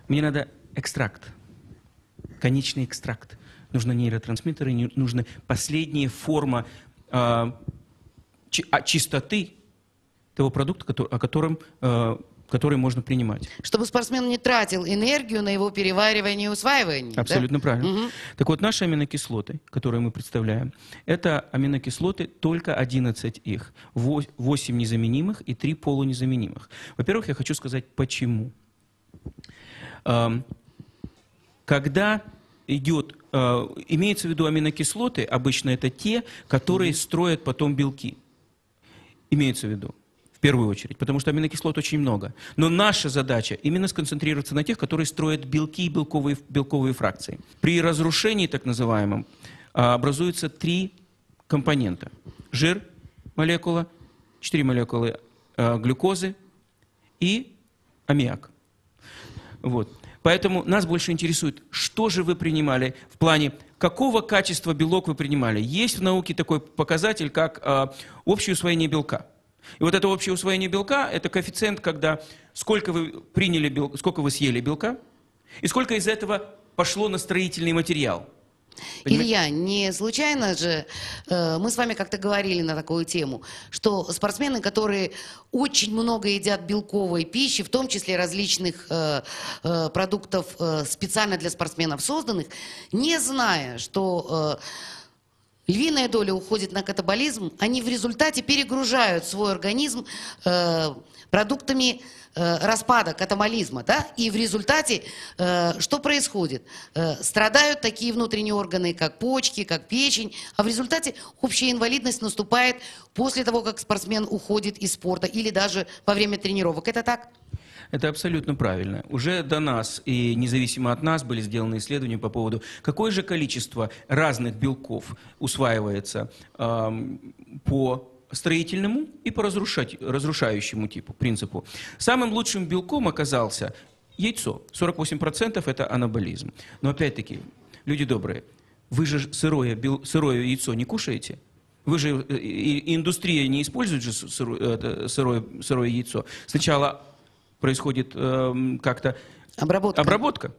Мне надо экстракт, конечный экстракт. Нужны нейротрансмиттеры, нужна последняя форма чистоты того продукта, который можно принимать. Чтобы спортсмен не тратил энергию на его переваривание и усваивание. Абсолютно да? правильно. Угу. Так вот, наши аминокислоты, которые мы представляем, это аминокислоты, только 11 их. 8 незаменимых и 3 полунезаменимых. Во-первых, я хочу сказать, почему. Когда имеется в виду аминокислоты, обычно это те, которые строят потом белки. Имеется в виду. В первую очередь, потому что аминокислот очень много. Но наша задача именно сконцентрироваться на тех, которые строят белки и белковые фракции. При разрушении, так называемом, образуются 3 компонента. Жир, молекула, 4 молекулы глюкозы и аммиак. Вот. Поэтому нас больше интересует, что же вы принимали в плане, какого качества белок вы принимали. Есть в науке такой показатель, как общее усвоение белка. И вот это общее усвоение белка – это коэффициент, когда сколько вы приняли сколько вы съели белка, и сколько из этого пошло на строительный материал. Понимаете? Илья, не случайно же мы с вами как-то говорили на такую тему, что спортсмены, которые очень много едят белковой пищи, в том числе различных продуктов специально для спортсменов созданных, не зная, что львиная доля уходит на катаболизм, они в результате перегружают свой организм продуктами распада, катаболизма, да? И в результате что происходит? Страдают такие внутренние органы, как почки, как печень, а в результате общая инвалидность наступает после того, как спортсмен уходит из спорта или даже во время тренировок. Это так? Это абсолютно правильно. Уже до нас и независимо от нас были сделаны исследования по поводу, какое же количество разных белков усваивается по строительному и по разрушающему типу, принципу. Самым лучшим белком оказался яйцо. 48% это анаболизм. Но опять-таки, люди добрые, вы же сырое яйцо не кушаете? Вы же, и индустрия не использует же сырое яйцо. Сначала происходит как-то обработка.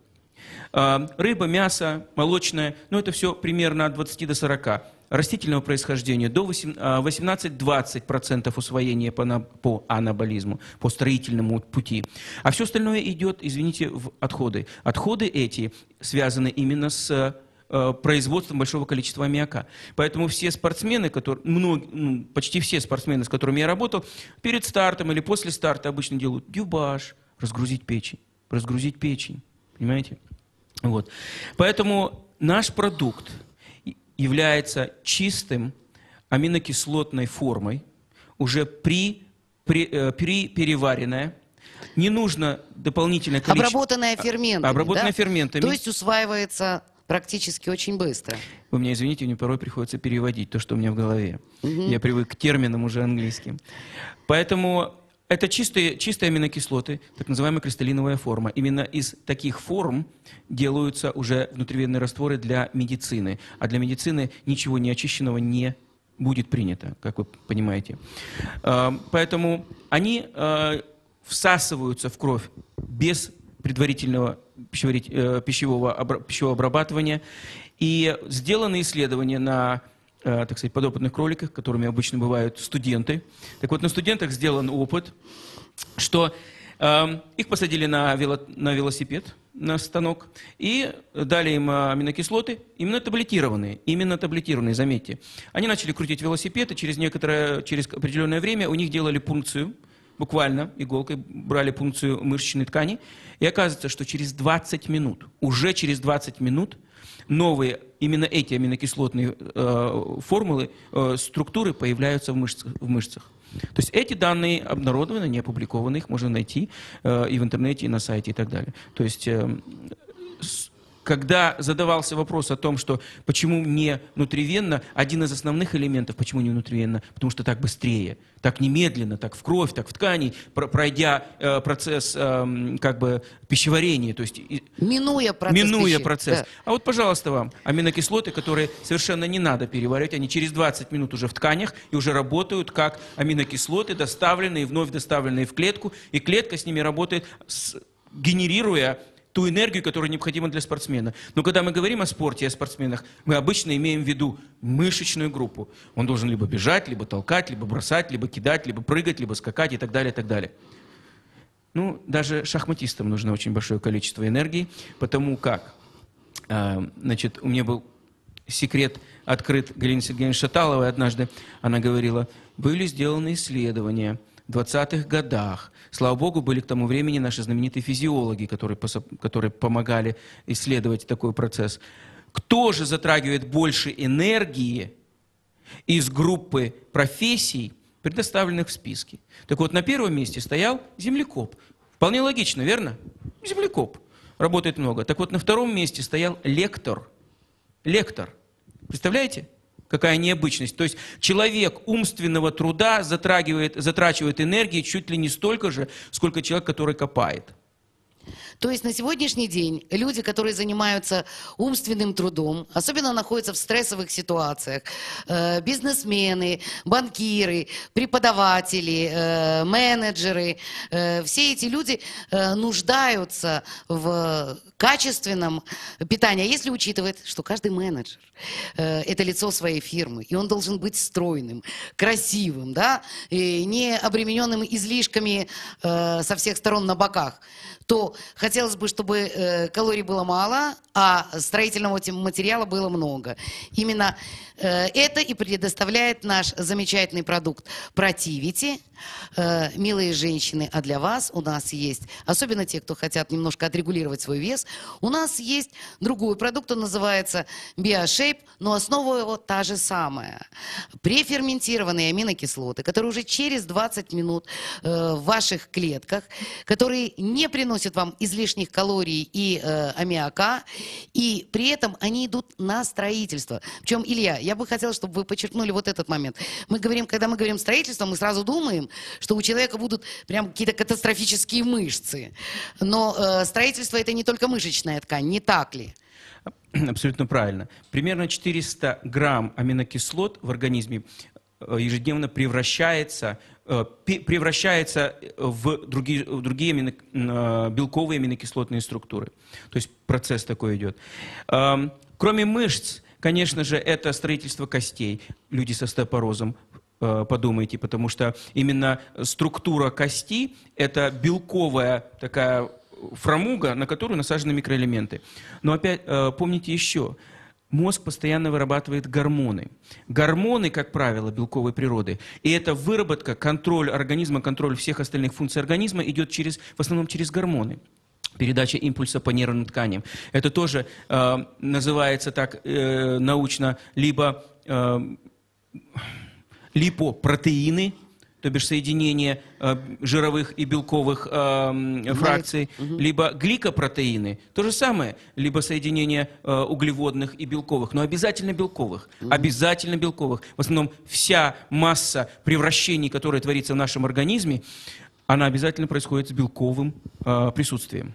Рыба, мясо, молочное, ну это все примерно от 20 до 40. Растительного происхождения до 18-20% усвоения по анаболизму, по строительному пути. А все остальное идет, извините, в отходы. Отходы эти связаны именно с производством большого количества аммиака. Поэтому все спортсмены, почти все спортсмены, с которыми я работал, перед стартом или после старта обычно делают дюбаж, разгрузить печень. Понимаете? Вот. Поэтому наш продукт является чистым аминокислотной формой, уже переваренная. Не нужно дополнительное количество... Обработанная ферментами. Обработанная ферментами. То есть усваивается практически очень быстро. Вы меня извините, мне порой приходится переводить то, что у меня в голове. Я привык к терминам уже английским. Поэтому это чистые аминокислоты, так называемая кристаллиновая форма. Именно из таких форм делаются уже внутривенные растворы для медицины. А для медицины ничего неочищенного не будет принято, как вы понимаете. Поэтому они всасываются в кровь без предварительного пищевого обрабатывания. И сделаны исследования на, так сказать, подопытных кроликах, которыми обычно бывают студенты. Так вот, на студентах сделан опыт, что их посадили на велосипед, на станок, и дали им аминокислоты, именно таблетированные, заметьте. Они начали крутить велосипед, и через определенное время у них делали пункцию, буквально иголкой брали пункцию мышечной ткани, и оказывается, что уже через 20 минут новые, именно эти аминокислотные формулы, структуры появляются в мышцах. То есть эти данные обнародованы, не опубликованы, их можно найти и в интернете, и на сайте, и так далее. То есть когда задавался вопрос о том, что почему не внутривенно, один из основных элементов, почему не внутривенно, потому что так быстрее, так немедленно, так в кровь, так в ткани, пройдя процесс как бы пищеварения, то есть минуя процесс. Да. А вот, пожалуйста, вам аминокислоты, которые совершенно не надо переваривать, они через 20 минут уже в тканях и уже работают как аминокислоты, доставленные, вновь доставленные в клетку, и клетка с ними работает, генерируя ту энергию, которая необходима для спортсмена. Но когда мы говорим о спорте и о спортсменах, мы обычно имеем в виду мышечную группу. Он должен либо бежать, либо толкать, либо бросать, либо кидать, либо прыгать, либо скакать и так далее, и так далее. Ну, даже шахматистам нужно очень большое количество энергии, потому как, значит, у меня был секрет открыт Галине Сергеевне Шаталовой однажды. Она говорила, были сделаны исследования в 20-х годах. Слава богу, были к тому времени наши знаменитые физиологи, которые помогали исследовать такой процесс. Кто же затрагивает больше энергии из группы профессий, предоставленных в списке? Так вот, на первом месте стоял землекоп. Вполне логично, верно? Землекоп. Работает много. Так вот, на втором месте стоял лектор. Лектор. Представляете? Какая необычность. То есть человек умственного труда затрачивает энергии чуть ли не столько же, сколько человек, который копает. То есть на сегодняшний день люди, которые занимаются умственным трудом, особенно находятся в стрессовых ситуациях, бизнесмены, банкиры, преподаватели, менеджеры, все эти люди нуждаются в качественном питании. А если учитывать, что каждый менеджер это лицо своей фирмы, и он должен быть стройным, красивым, да, и не обремененным излишками со всех сторон на боках, то хотелось бы, чтобы калорий было мало, а строительного материала было много. Именно это и предоставляет наш замечательный продукт Противити. Милые женщины, а для вас у нас есть, особенно те, кто хотят немножко отрегулировать свой вес, у нас есть другой продукт, он называется BioShape, но основа его та же самая. Преферментированные аминокислоты, которые уже через 20 минут в ваших клетках, которые не приносят вам излишних калорий и аммиака, и при этом они идут на строительство. Причем, Илья, я бы хотела, чтобы вы подчеркнули вот этот момент. Когда мы говорим строительство, мы сразу думаем, что у человека будут прям какие-то катастрофические мышцы. Но строительство – это не только мышечная ткань, не так ли? Абсолютно правильно. Примерно 400 грамм аминокислот в организме ежедневно превращается в другие белковые аминокислотные структуры. То есть процесс такой идет. Кроме мышц, конечно же, это строительство костей. Люди со остеопорозом, подумайте, потому что именно структура кости – это белковая такая фрамуга, на которую насажены микроэлементы. Но опять помните еще, мозг постоянно вырабатывает гормоны. Гормоны, как правило, белковой природы. И эта выработка, контроль организма, контроль всех остальных функций организма идет в основном через гормоны. Передача импульса по нервным тканям. Это тоже называется так научно либо липопротеины, то бишь соединение жировых и белковых фракций, либо гликопротеины, то же самое, либо соединение углеводных и белковых, но обязательно белковых, обязательно белковых. В основном вся масса превращений, которая творится в нашем организме, она обязательно происходит с белковым присутствием.